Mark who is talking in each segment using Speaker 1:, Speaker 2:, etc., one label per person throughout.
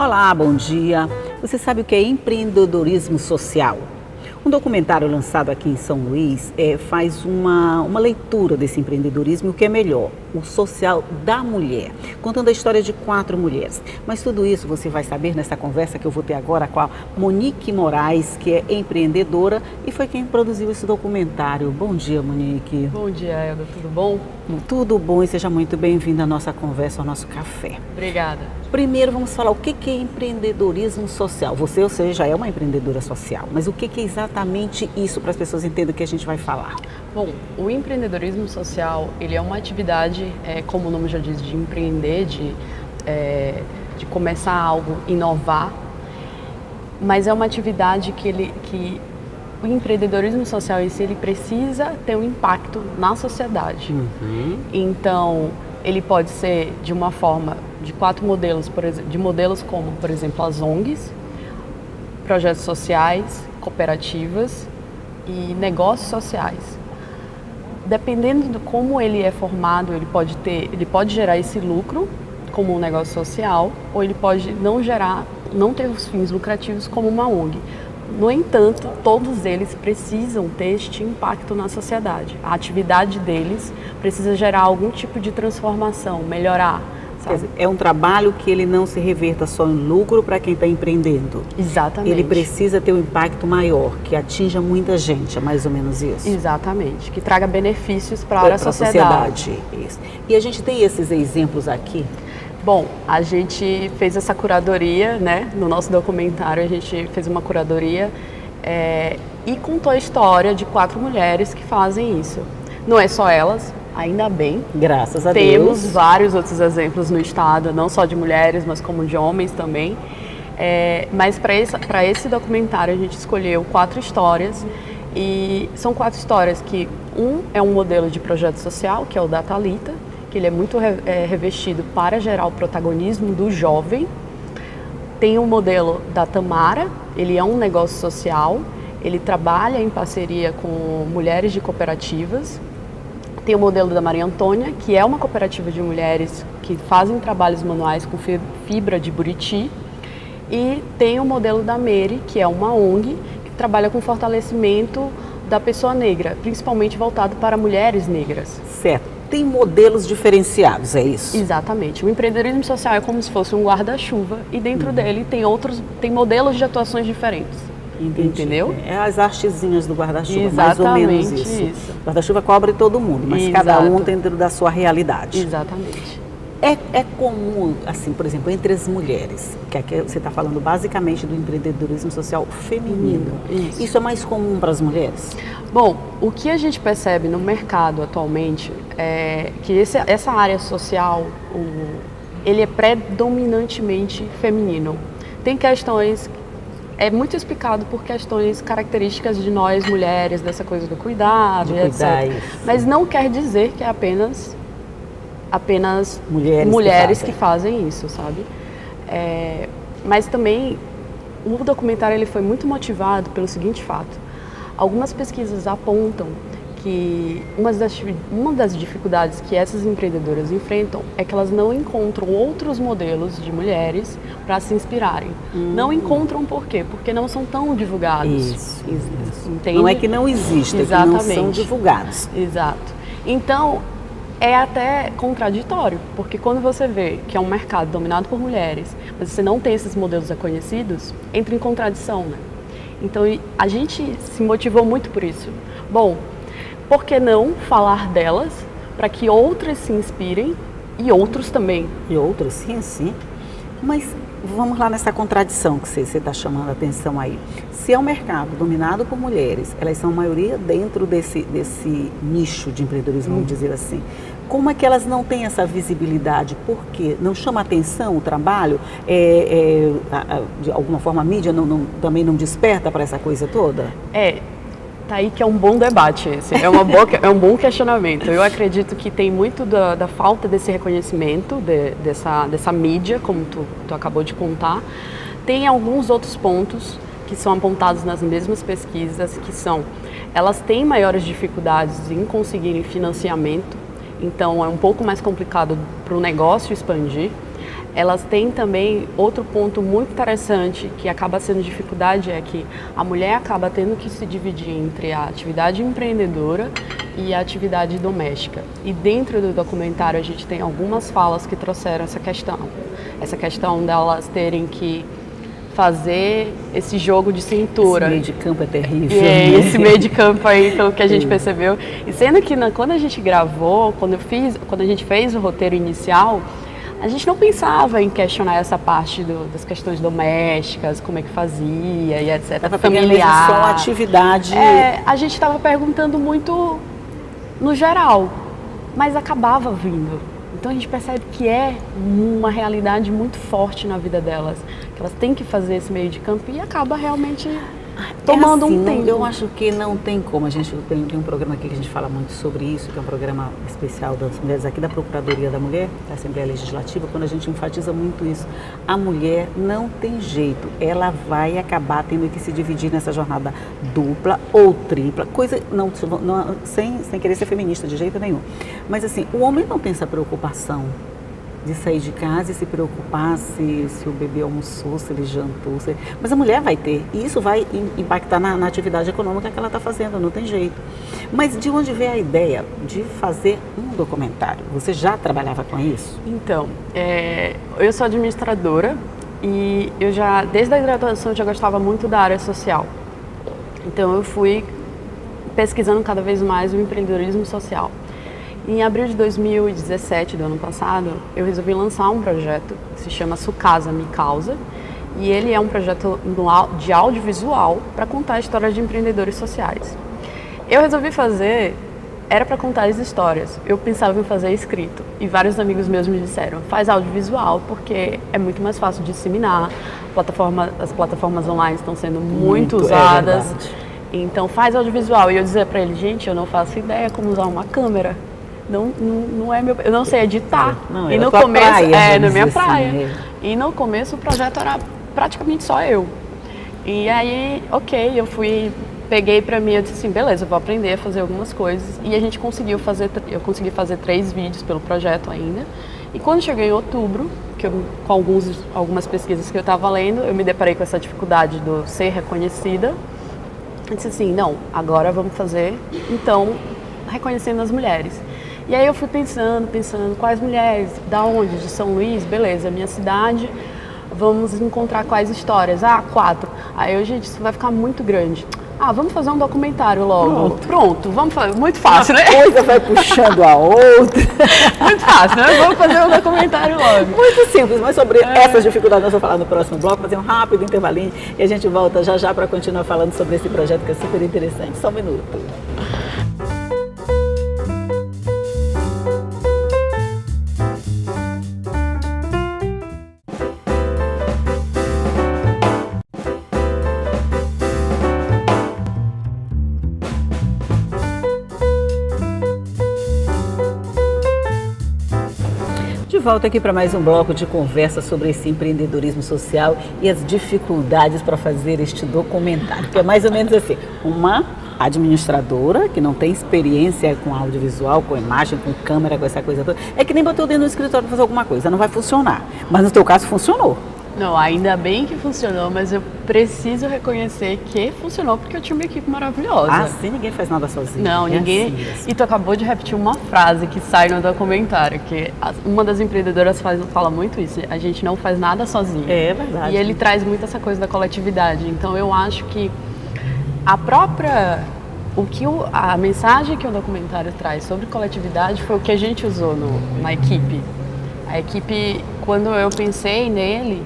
Speaker 1: Olá, bom dia. Você sabe o que é empreendedorismo social? Um documentário lançado aqui em São Luís faz uma leitura desse empreendedorismo, o que é melhor, o social da mulher, contando a história de 4 mulheres. Mas tudo isso você vai saber nessa conversa que eu vou ter agora com a Monique Moraes, que é empreendedora e foi quem produziu esse documentário. Bom dia, Monique.
Speaker 2: Bom dia, Elda. Tudo bom?
Speaker 1: Tudo bom e seja muito bem-vinda à nossa conversa, ao nosso café.
Speaker 2: Obrigada. Primeiro
Speaker 1: Vamos falar o que é empreendedorismo social. Você já é uma empreendedora social, mas o que é exatamente isso para as pessoas entenderem o que a gente vai falar?
Speaker 2: Bom, o empreendedorismo social, ele é uma atividade, como o nome já diz, de empreender, de começar algo, inovar, mas é uma atividade que o empreendedorismo social em si, ele precisa ter um impacto na sociedade.
Speaker 1: Uhum.
Speaker 2: Então, ele pode ser de uma forma de 4 modelos, de modelos como, por exemplo, as ONGs, projetos sociais, cooperativas e negócios sociais. Dependendo de como ele é formado, ele pode gerar esse lucro como um negócio social, ou ele pode não ter os fins lucrativos como uma ONG. No entanto, todos eles precisam ter este impacto na sociedade. A atividade deles precisa gerar algum tipo de transformação, melhorar.
Speaker 1: Quer dizer, é um trabalho que ele não se reverta só em lucro para quem está empreendendo.
Speaker 2: Exatamente.
Speaker 1: Ele precisa ter um impacto maior, que atinja muita gente, é mais ou menos isso?
Speaker 2: Exatamente, que traga benefícios para a sociedade.
Speaker 1: Isso. E a gente tem esses exemplos aqui?
Speaker 2: Bom, a gente fez essa curadoria, né? No nosso documentário a gente fez uma curadoria e contou a história de 4 mulheres que fazem isso. Não é só elas, ainda bem.
Speaker 1: Graças a Deus.
Speaker 2: Temos vários outros exemplos no estado, não só de mulheres, mas como de homens também. Mas para esse documentário a gente escolheu 4 histórias. E são 4 histórias que é um modelo de projeto social, que é o da Thalita, que ele é muito revestido para gerar o protagonismo do jovem. Tem o modelo da Tamara, ele é um negócio social, ele trabalha em parceria com mulheres de cooperativas. Tem o modelo da Maria Antônia, que é uma cooperativa de mulheres que fazem trabalhos manuais com fibra de buriti. E tem o modelo da Mary, que é uma ONG, que trabalha com fortalecimento da pessoa negra, principalmente voltado para mulheres negras.
Speaker 1: Certo. Tem modelos diferenciados, é isso?
Speaker 2: Exatamente. O empreendedorismo social é como se fosse um guarda-chuva e dentro dele tem modelos de atuações diferentes.
Speaker 1: Entendi. Entendeu? É as hastezinhas do guarda-chuva, mais ou menos isso. O guarda-chuva cobre todo mundo, mas cada um dentro da sua realidade.
Speaker 2: Exatamente.
Speaker 1: É comum, assim, por exemplo, entre as mulheres, que aqui você está falando basicamente do empreendedorismo social feminino. Isso é mais comum para as mulheres?
Speaker 2: Bom, o que a gente percebe no mercado atualmente é que essa área social, ele é predominantemente feminino. Tem questões, é muito explicado por questões características de nós mulheres, dessa coisa do cuidado, etc. Mas não quer dizer que é apenas mulheres que fazem isso, sabe? Mas também o documentário ele foi muito motivado pelo seguinte fato: algumas pesquisas apontam que uma das dificuldades que essas empreendedoras enfrentam é que elas não encontram outros modelos de mulheres para se inspirarem. Não encontram por quê? Porque não são tão divulgados.
Speaker 1: Isso.
Speaker 2: Entende?
Speaker 1: Não é que não existem, é que não são divulgados.
Speaker 2: Exato. Então, é até contraditório, porque quando você vê que é um mercado dominado por mulheres, mas você não tem esses modelos reconhecidos, entra em contradição, né? Então, a gente se motivou muito por isso. Bom, por que não falar delas para que outras se inspirem e outros também?
Speaker 1: E outros, sim. Mas vamos lá nessa contradição que você está chamando a atenção aí. Se é um mercado dominado por mulheres, elas são a maioria dentro desse nicho de empreendedorismo, vamos dizer assim. Como é que elas não têm essa visibilidade? Por quê? Não chama atenção o trabalho? De alguma forma a mídia também não desperta para essa coisa toda?
Speaker 2: Tá aí que é um bom debate esse, é um bom questionamento. Eu acredito que tem muito da falta desse reconhecimento, dessa mídia, como tu acabou de contar. Tem alguns outros pontos que são apontados nas mesmas pesquisas, que elas têm maiores dificuldades em conseguirem financiamento, então é um pouco mais complicado para o negócio expandir. elas têm também outro ponto muito interessante que acaba sendo dificuldade, é que a mulher acaba tendo que se dividir entre a atividade empreendedora e a atividade doméstica. E dentro do documentário a gente tem algumas falas que trouxeram essa questão delas terem que fazer esse jogo de cintura.
Speaker 1: Esse meio de campo é terrível.
Speaker 2: É, esse meio de campo aí, pelo que a gente percebeu. E sendo que quando a gente gravou, quando a gente fez o roteiro inicial, a gente não pensava em questionar essa parte das questões domésticas, como é que fazia e etc.
Speaker 1: Estava familiar. Só atividade.
Speaker 2: A gente estava perguntando muito no geral, mas acabava vindo. Então a gente percebe que é uma realidade muito forte na vida delas, que elas têm que fazer esse meio de campo e acaba realmente tomando um tempo.
Speaker 1: Eu acho que não tem como. A gente tem um programa aqui que a gente fala muito sobre isso, que é um programa especial das mulheres aqui da Procuradoria da Mulher, da Assembleia Legislativa, quando a gente enfatiza muito isso. A mulher não tem jeito, ela vai acabar tendo que se dividir nessa jornada dupla ou tripla, coisa sem querer ser feminista de jeito nenhum. Mas assim, o homem não tem essa preocupação de sair de casa e se preocupar se o bebê almoçou, se ele jantou. Mas a mulher vai ter, e isso vai impactar na atividade econômica que ela está fazendo, não tem jeito. Mas de onde veio a ideia de fazer um documentário? Você já trabalhava com isso?
Speaker 2: Então, eu sou administradora e eu já, desde a graduação, eu já gostava muito da área social. Então eu fui pesquisando cada vez mais o empreendedorismo social. Em abril de 2017, do ano passado, eu resolvi lançar um projeto que se chama Sucasa Me Causa, e ele é um projeto de audiovisual para contar histórias de empreendedores sociais. Eu resolvi fazer, era para contar as histórias, eu pensava em fazer escrito, e vários amigos meus me disseram, faz audiovisual porque é muito mais fácil de disseminar, as plataformas online estão sendo muito usadas, então faz audiovisual. E eu dizia para ele, gente, eu não faço ideia como usar uma câmera. Não é meu, eu não sei editar.
Speaker 1: Não,
Speaker 2: e no começo, na minha praia. E no começo o projeto era praticamente só eu. E aí, eu peguei pra mim, eu disse assim, beleza, eu vou aprender a fazer algumas coisas. E a gente eu consegui fazer 3 vídeos pelo projeto ainda. E quando cheguei em outubro, com algumas pesquisas que eu estava lendo, eu me deparei com essa dificuldade do ser reconhecida. Eu disse assim, não, agora vamos fazer, então, reconhecendo as mulheres. E aí eu fui pensando, quais mulheres, da onde? De São Luís, beleza, minha cidade, vamos encontrar quais histórias? 4. Aí gente, isso vai ficar muito grande. Vamos fazer um documentário logo. Pronto, vamos fazer, muito fácil, né?
Speaker 1: Uma coisa vai puxando a outra.
Speaker 2: Muito fácil, né? Vamos fazer um documentário logo.
Speaker 1: Muito simples, mas sobre essas dificuldades nós vamos falar no próximo bloco, fazer um rápido intervalinho e a gente volta já para continuar falando sobre esse projeto que é super interessante. Só um minuto. Volto aqui para mais um bloco de conversa sobre esse empreendedorismo social e as dificuldades para fazer este documentário. Que é mais ou menos assim, uma administradora que não tem experiência com audiovisual, com imagem, com câmera, com essa coisa toda. É que nem botou dentro do escritório para fazer alguma coisa, não vai funcionar. Mas no teu caso funcionou.
Speaker 2: Não, ainda bem que funcionou, mas eu preciso reconhecer que funcionou porque eu tinha uma equipe maravilhosa.
Speaker 1: Sim, ninguém faz nada sozinho.
Speaker 2: Não, ninguém. Assim. E tu acabou de repetir uma frase que sai no documentário, que uma das empreendedoras fala muito isso, a gente não faz nada sozinho.
Speaker 1: É verdade.
Speaker 2: E ele traz muito essa coisa da coletividade. Então eu acho que a mensagem que o documentário traz sobre coletividade foi o que a gente usou na equipe. A equipe, quando eu pensei nele,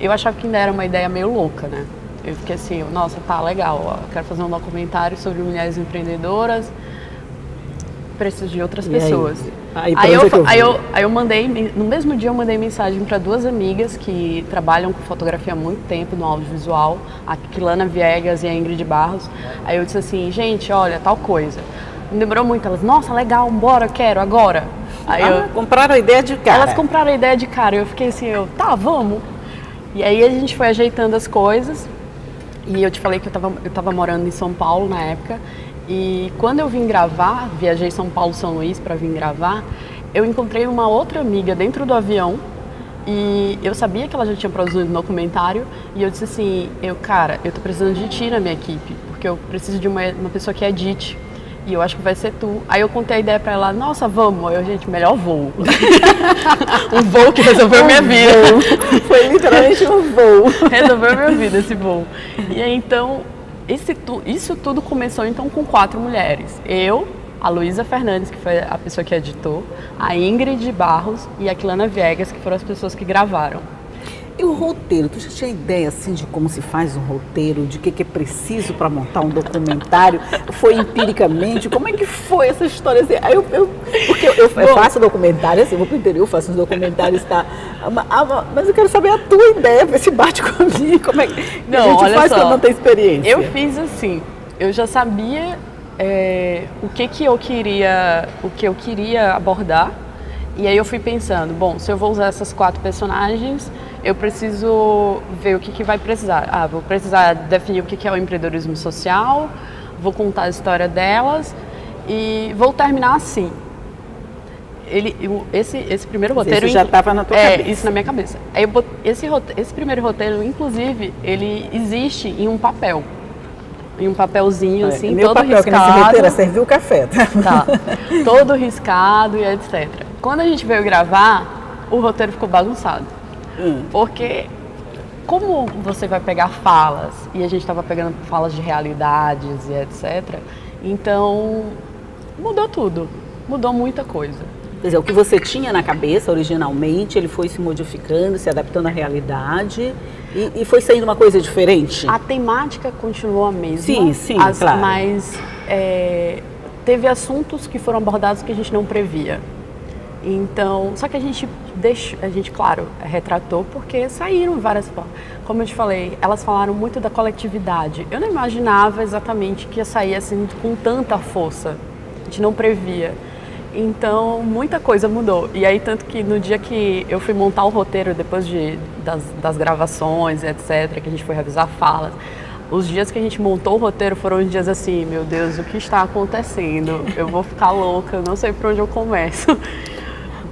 Speaker 2: eu achava que ainda era uma ideia meio louca, né? Eu fiquei assim, nossa, tá legal, eu quero fazer um documentário sobre mulheres empreendedoras, preciso de outras pessoas. Aí eu mandei, no mesmo dia eu mandei mensagem para 2 amigas que trabalham com fotografia há muito tempo no audiovisual, a Kilana Viegas e a Ingrid Barros. Aí eu disse assim, gente, olha, tal coisa. Não demorou muito, elas, nossa, legal, bora, quero, agora.
Speaker 1: Compraram a ideia de cara.
Speaker 2: Elas compraram a ideia de cara. Eu fiquei assim, tá, vamos. E aí a gente foi ajeitando as coisas. E eu te falei que eu tava morando em São Paulo na época. E quando eu vim gravar, viajei São Paulo, São Luís para vir gravar, eu encontrei uma outra amiga dentro do avião E eu sabia que ela já tinha produzido um documentário e eu disse assim, cara, eu tô precisando de ti na minha equipe, porque eu preciso de uma pessoa que edite. E eu acho que vai ser tu. Aí eu contei a ideia pra ela, nossa, vamos. Aí eu, gente, melhor voo. Um voo que resolveu minha vida.
Speaker 1: Foi literalmente um voo.
Speaker 2: Resolveu minha vida esse voo. E aí, então, isso tudo começou então com 4 mulheres. Eu, a Luísa Fernandes, que foi a pessoa que editou, a Ingrid Barros e a Kilana Viegas, que foram as pessoas que gravaram.
Speaker 1: E o roteiro, tu já tinha ideia assim de como se faz um roteiro, de que é preciso para montar um documentário? Foi empiricamente? Como é que foi essa história? Assim, porque eu faço documentário, assim, vou pro interior, faço uns documentários, tá? Mas eu quero saber a tua ideia, ver se bate comigo, como é que a gente faz quando não tem experiência?
Speaker 2: Eu fiz assim, eu já sabia o que eu queria abordar. E aí eu fui pensando, bom, se eu vou usar essas 4 personagens, eu preciso ver o que vai precisar. Vou precisar definir o que é o empreendedorismo social, vou contar a história delas e vou terminar assim. Esse primeiro roteiro...
Speaker 1: Isso já estava na tua cabeça.
Speaker 2: Isso na minha cabeça. Aí esse primeiro roteiro, inclusive, ele existe em um papel. Em um papelzinho, assim, todo
Speaker 1: papel,
Speaker 2: riscado.
Speaker 1: Que nesse roteiro serviu o café, tá?
Speaker 2: Tá. Todo riscado e etc. Quando a gente veio gravar, o roteiro ficou bagunçado. Porque, como você vai pegar falas, e a gente estava pegando falas de realidades e etc., então mudou tudo. Mudou muita coisa.
Speaker 1: Quer dizer, o que você tinha na cabeça originalmente, ele foi se modificando, se adaptando à realidade e foi saindo uma coisa diferente?
Speaker 2: A temática continuou a mesma.
Speaker 1: Sim, claro.
Speaker 2: Mas teve assuntos que foram abordados que a gente não previa. Então, só que a gente, claro, retratou porque saíram várias formas. Como eu te falei, elas falaram muito da coletividade. Eu não imaginava exatamente que ia sair assim com tanta força. A gente não previa. Então, muita coisa mudou. E aí, tanto que no dia que eu fui montar o roteiro, depois das gravações, etc., que a gente foi revisar falas, os dias que a gente montou o roteiro foram os dias assim, meu Deus, o que está acontecendo? Eu vou ficar louca, eu não sei por onde eu começo.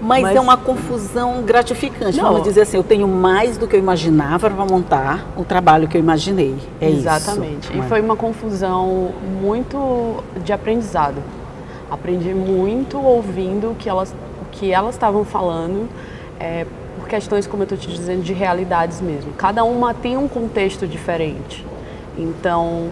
Speaker 1: Mas é uma confusão gratificante.
Speaker 2: Não.
Speaker 1: Vamos dizer assim, eu tenho mais do que eu imaginava para montar o trabalho que eu imaginei.
Speaker 2: Exatamente.
Speaker 1: Isso.
Speaker 2: E foi uma confusão muito de aprendizado. Aprendi muito ouvindo o que elas estavam falando, por questões, como eu estou te dizendo, de realidades mesmo. Cada uma tem um contexto diferente. Então,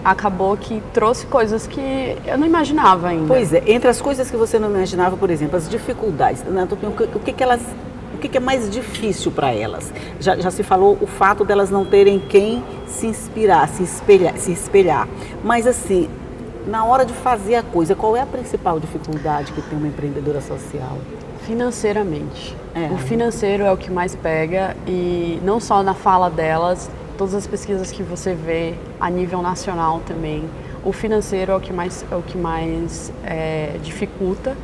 Speaker 2: acabou que trouxe coisas que eu não imaginava ainda.
Speaker 1: Pois é, entre as coisas que você não imaginava, por exemplo, as dificuldades, na tua opinião, o que é mais difícil para elas? Já se falou o fato delas não terem quem se inspirar, se espelhar. Mas assim, na hora de fazer a coisa, qual é a principal dificuldade que tem uma empreendedora social?
Speaker 2: Financeiramente. O financeiro é o que mais pega e não só na fala delas, todas as pesquisas que você vê a nível nacional também, o financeiro é o que mais dificulta,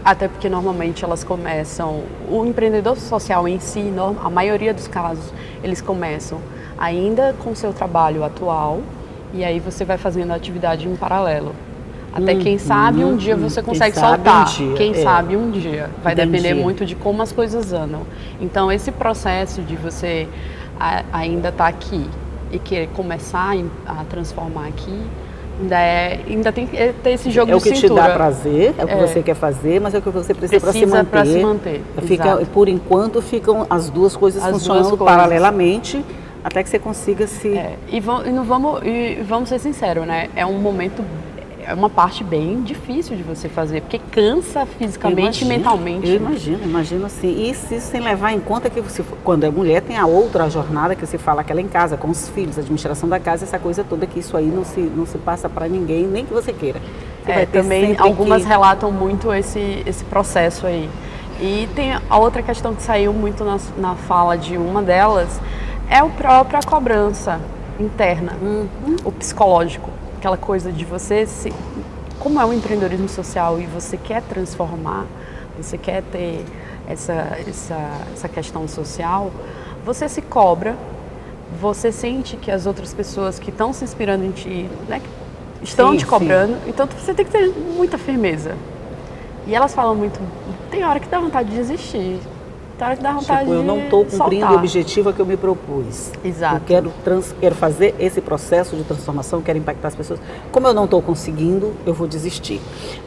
Speaker 2: até porque normalmente elas começam, o empreendedor social em si, a maioria dos casos, eles começam ainda com o seu trabalho atual e aí você vai fazendo a atividade em paralelo. Até quem sabe um dia você consegue soltar. Quem sabe um dia. Vai depender muito de como as coisas andam. Então esse processo de você ainda estar aqui e querer começar a transformar aqui, ainda tem que ter esse jogo de cintura.
Speaker 1: É o que te dá prazer, é o que você quer fazer, mas é o que você precisa para se manter. Por enquanto ficam as duas coisas funcionando paralelamente, até que você consiga se...
Speaker 2: E vamos ser sinceros, né? É uma parte bem difícil de você fazer, porque cansa fisicamente e mentalmente.
Speaker 1: Eu imagino assim. E isso sem levar em conta que quando é mulher tem a outra jornada que você fala aquela em casa, com os filhos, a administração da casa, essa coisa toda, que isso aí não se passa para ninguém, nem que você queira.
Speaker 2: Também algumas relatam muito esse processo aí. E tem a outra questão que saiu muito na fala de uma delas, é a própria cobrança interna, o psicológico. Aquela coisa de você, como é o empreendedorismo social e você quer transformar, você quer ter essa questão social, você se cobra, você sente que as outras pessoas que estão se inspirando em ti, né, estão te cobrando, então você tem que ter muita firmeza. E elas falam muito, tem hora que dá vontade de desistir. Tem hora que dá vontade
Speaker 1: Tipo, eu não
Speaker 2: de
Speaker 1: estou cumprindo
Speaker 2: soltar.
Speaker 1: o objetivo a que eu me propus.
Speaker 2: Exato.
Speaker 1: Eu quero fazer esse processo de transformação, quero impactar as pessoas. Como eu não estou conseguindo, eu vou desistir.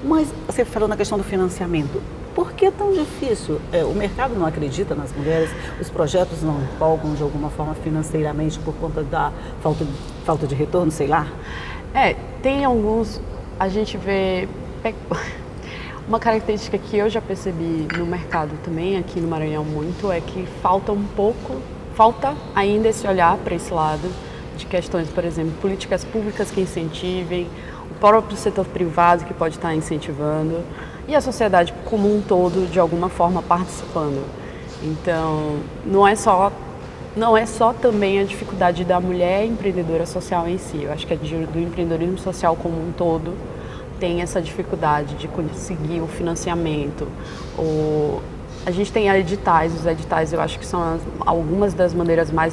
Speaker 1: Mas você falou na questão do financiamento. Por que é tão difícil? O mercado não acredita nas mulheres, os projetos não empolgam de alguma forma financeiramente por conta da falta de retorno, sei lá?
Speaker 2: Tem alguns, a gente vê... Uma característica que eu já percebi no mercado também, aqui no Maranhão muito, é que falta ainda esse olhar para esse lado de questões, por exemplo, políticas públicas que incentivem, o próprio setor privado que pode estar incentivando e a sociedade como um todo, de alguma forma, participando. Então, não é só também a dificuldade da mulher empreendedora social em si, eu acho que é do empreendedorismo social como um todo, tem essa dificuldade de conseguir o financiamento. A gente tem editais, os editais eu acho que são algumas das maneiras mais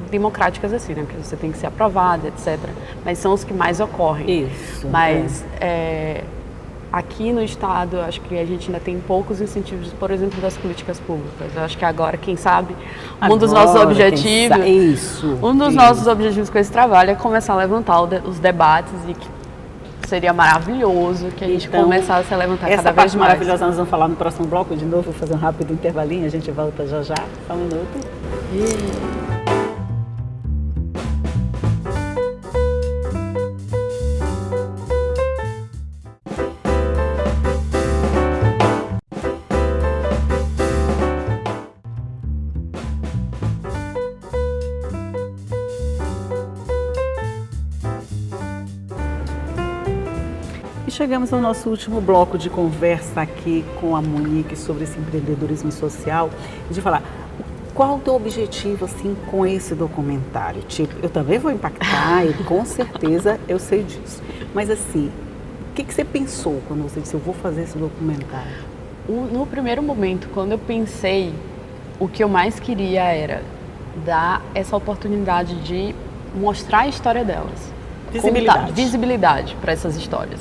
Speaker 2: democráticas assim, né? Porque você tem que ser aprovado, etc. Mas são os que mais ocorrem.
Speaker 1: Isso.
Speaker 2: Mas aqui no estado, acho que a gente ainda tem poucos incentivos, por exemplo, das políticas públicas. Eu acho que agora, quem sabe, um dos nossos objetivos, nossos objetivos com esse trabalho é começar a levantar os debates e que seria maravilhoso que a gente começasse a levantar cada vez mais.
Speaker 1: Essa parte maravilhosa nós vamos falar no próximo bloco de novo, vou fazer um rápido intervalinho, a gente volta já já, só um minuto. Chegamos ao nosso último bloco de conversa aqui com a Monique sobre esse empreendedorismo social e de falar qual o teu objetivo assim com esse documentário. Tipo, eu também vou impactar e com certeza eu sei disso. Mas assim, o que você pensou quando você disse eu vou fazer esse documentário?
Speaker 2: No primeiro momento, quando eu pensei, o que eu mais queria era dar essa oportunidade de mostrar a história delas. Visibilidade para essas histórias.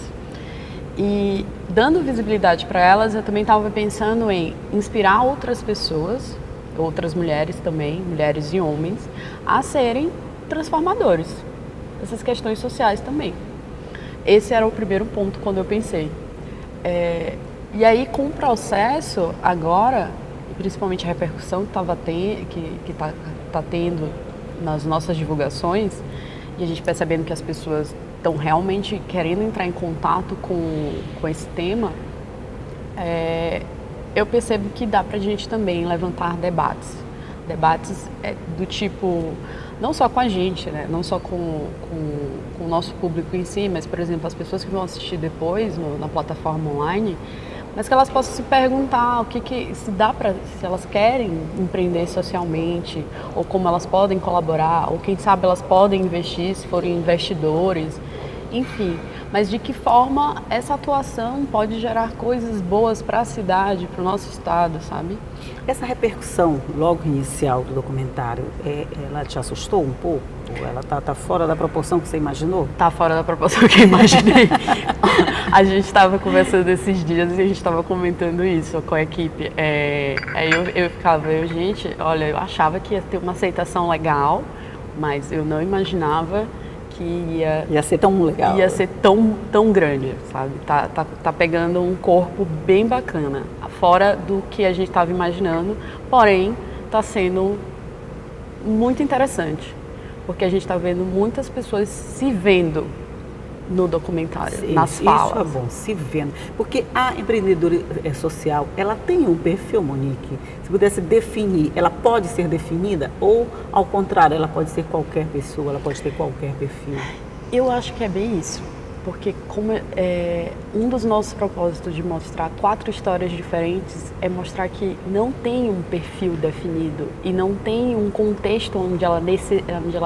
Speaker 2: E dando visibilidade para elas, eu também estava pensando em inspirar outras pessoas, outras mulheres também, mulheres e homens, a serem transformadores dessas questões sociais também. Esse era o primeiro ponto quando eu pensei. E aí, com o processo, agora, principalmente a repercussão que está tendo nas nossas divulgações, e a gente percebendo que as pessoas estão realmente querendo entrar em contato com esse tema, eu percebo que dá para a gente também levantar debates. Debates do tipo, não só com a gente, né? Não só com o nosso público em si, mas, por exemplo, as pessoas que vão assistir depois na plataforma online, mas que elas possam se perguntar se elas querem empreender socialmente, ou como elas podem colaborar, ou quem sabe elas podem investir se forem investidores, enfim. Mas de que forma essa atuação pode gerar coisas boas para a cidade, para o nosso estado, sabe?
Speaker 1: Essa repercussão logo inicial do documentário, ela te assustou um pouco? Ela tá fora da proporção que você imaginou?
Speaker 2: Tá fora da proporção que eu imaginei. A gente estava conversando esses dias e a gente estava comentando isso com a equipe. Aí eu ficava, gente, olha, eu achava que ia ter uma aceitação legal, mas eu não imaginava que ia
Speaker 1: ser tão legal.
Speaker 2: Ia ser tão grande, sabe? Tá pegando um corpo bem bacana, fora do que a gente estava imaginando, porém está sendo muito interessante, porque a gente está vendo muitas pessoas se vendo no documentário, nas falas.
Speaker 1: Isso é bom, se vendo. Porque a empreendedora social, ela tem um perfil, Monique. Se pudesse definir, ela pode ser definida ou, ao contrário, ela pode ser qualquer pessoa, ela pode ter qualquer perfil?
Speaker 2: Eu acho que é bem isso. Porque um dos nossos propósitos de mostrar 4 histórias diferentes é mostrar que não tem um perfil definido e não tem um contexto onde ela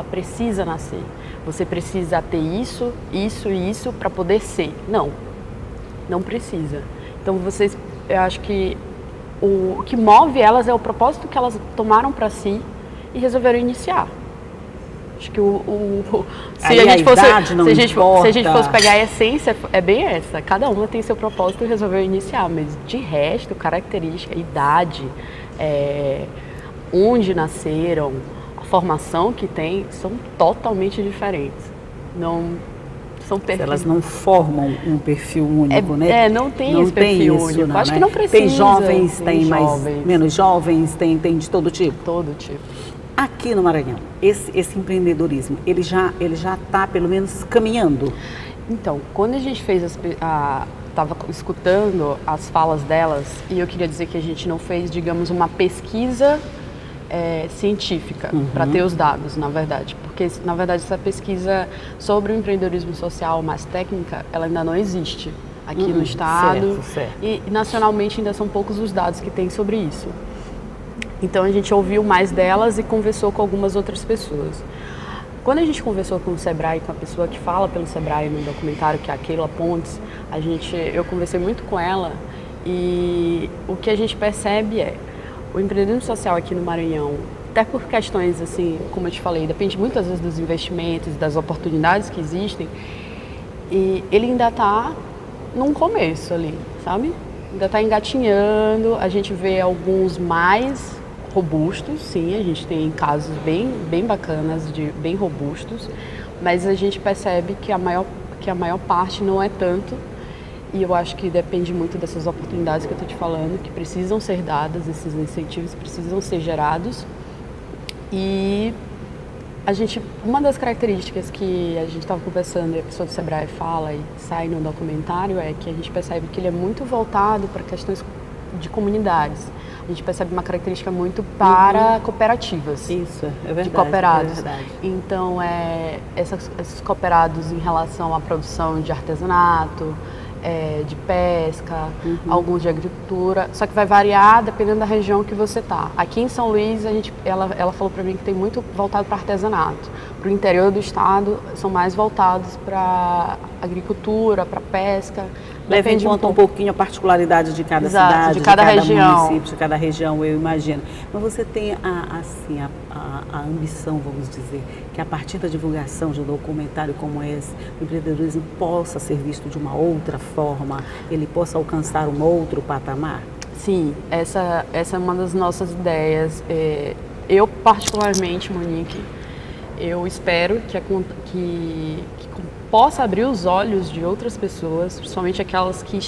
Speaker 2: precisa nascer. Você precisa ter isso e isso para poder ser. Não precisa. Então eu acho que o que move elas é o propósito que elas tomaram para si e resolveram iniciar. Acho que
Speaker 1: se a
Speaker 2: gente fosse pegar a essência, é bem essa. Cada uma tem seu propósito e resolveu iniciar, mas de resto, característica, idade, onde nasceram, a formação que tem, são totalmente diferentes. Não são perfis.
Speaker 1: Elas não formam um perfil único, né?
Speaker 2: Não tem esse perfil único.
Speaker 1: Não,
Speaker 2: acho
Speaker 1: né?
Speaker 2: que não precisa.
Speaker 1: Tem jovens, tem menos jovens, tem de todo tipo.
Speaker 2: Todo tipo.
Speaker 1: Aqui no Maranhão, esse empreendedorismo, ele já está pelo menos caminhando?
Speaker 2: Então, quando a gente fez estava escutando as falas delas, e eu queria dizer que a gente não fez, digamos, uma pesquisa científica para ter os dados, na verdade. Porque, na verdade, essa pesquisa sobre o empreendedorismo social mais técnica, ela ainda não existe aqui no estado.
Speaker 1: Certo.
Speaker 2: E nacionalmente ainda são poucos os dados que tem sobre isso. Então a gente ouviu mais delas e conversou com algumas outras pessoas. Quando a gente conversou com o Sebrae, com a pessoa que fala pelo Sebrae no documentário, que é a Keila Pontes, eu conversei muito com ela e o que a gente percebe o empreendedorismo social aqui no Maranhão, até por questões assim, como eu te falei, depende muitas vezes dos investimentos, das oportunidades que existem, e ele ainda está num começo ali, sabe? Ainda está engatinhando, a gente vê alguns mais robustos, sim, a gente tem casos bem bacanas, bem robustos, mas a gente percebe que a maior parte não é tanto, e eu acho que depende muito dessas oportunidades que eu estou te falando, que precisam ser dadas, esses incentivos precisam ser gerados, e uma das características que a gente estava conversando e a pessoa do Sebrae fala e sai no documentário é que a gente percebe que ele é muito voltado para questões de comunidades. A gente percebe uma característica muito para cooperativas.
Speaker 1: Isso, é verdade.
Speaker 2: De cooperados.
Speaker 1: É verdade.
Speaker 2: Então, esses cooperados em relação à produção de artesanato, de pesca, alguns de agricultura, só que vai variar dependendo da região que você está. Aqui em São Luís, ela falou para mim que tem muito voltado para artesanato. Para o interior do estado, são mais voltados para agricultura, para pesca.
Speaker 1: Leva em conta um pouquinho a particularidade de cada cidade,
Speaker 2: de cada região.
Speaker 1: Município, de cada região, eu imagino. Mas você tem a ambição, vamos dizer, que a partir da divulgação de um documentário como esse, o empreendedorismo possa ser visto de uma outra forma, ele possa alcançar um outro patamar?
Speaker 2: Sim, essa é uma das nossas ideias. Eu, particularmente, Monique, eu espero que possa abrir os olhos de outras pessoas, principalmente aquelas que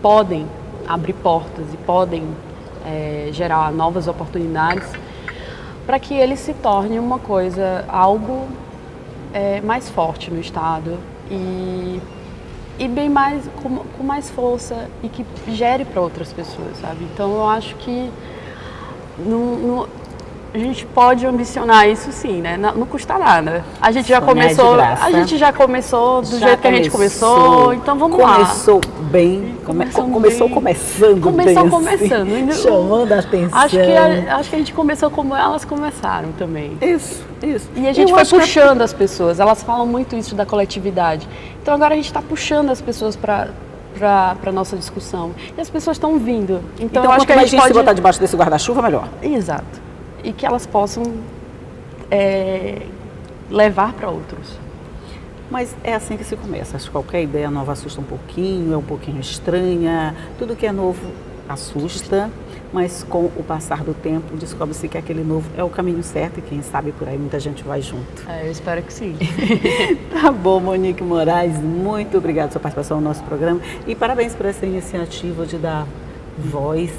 Speaker 2: podem abrir portas e podem gerar novas oportunidades, para que ele se torne algo mais forte no estado e bem mais com mais força e que gere para outras pessoas, sabe? Então eu acho que a gente pode ambicionar isso sim, né? Não custa nada. A gente já começou, do jeito que a gente começou, então vamos lá.
Speaker 1: Começou bem, começou começando bem, assim, chamando a atenção.
Speaker 2: Acho que a gente começou como elas começaram também.
Speaker 1: Isso.
Speaker 2: E a gente foi puxando as pessoas, elas falam muito isso da coletividade. Então agora a gente está puxando as pessoas para a nossa discussão. E as pessoas estão vindo. Então eu acho que a gente pode
Speaker 1: se botar debaixo desse guarda-chuva, melhor.
Speaker 2: Exato. E que elas possam levar para outros.
Speaker 1: Mas é assim que se começa. Acho que qualquer ideia nova assusta um pouquinho, é um pouquinho estranha. Tudo que é novo assusta, mas com o passar do tempo descobre-se que aquele novo é o caminho certo e quem sabe por aí muita gente vai junto.
Speaker 2: Eu espero que sim.
Speaker 1: Tá bom, Monique Moraes, muito obrigada pela sua participação no nosso programa e parabéns por essa iniciativa de dar voz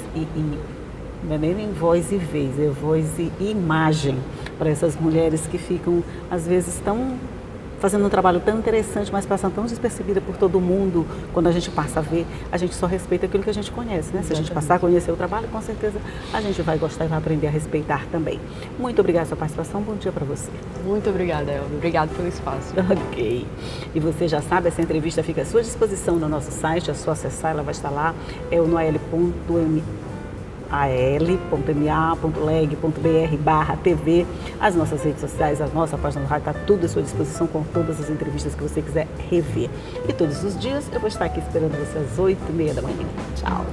Speaker 1: não é nem voz e vez, é voz e imagem para essas mulheres que ficam, às vezes, fazendo um trabalho tão interessante, mas passando tão despercebida por todo mundo. Quando a gente passa a ver, a gente só respeita aquilo que a gente conhece, né? Se a gente passar a conhecer o trabalho, com certeza a gente vai gostar e vai aprender a respeitar também. Muito obrigada pela sua participação, bom dia para você.
Speaker 2: Muito obrigada, Elvia. Obrigada pelo espaço.
Speaker 1: Ok. E você já sabe, essa entrevista fica à sua disposição no nosso site, é só acessar, ela vai estar lá, é o noel.ma.leg.br/TV, as nossas redes sociais, a nossa página do rádio, está tudo à sua disposição com todas as entrevistas que você quiser rever. E todos os dias eu vou estar aqui esperando você às 8h30 da manhã. Tchau!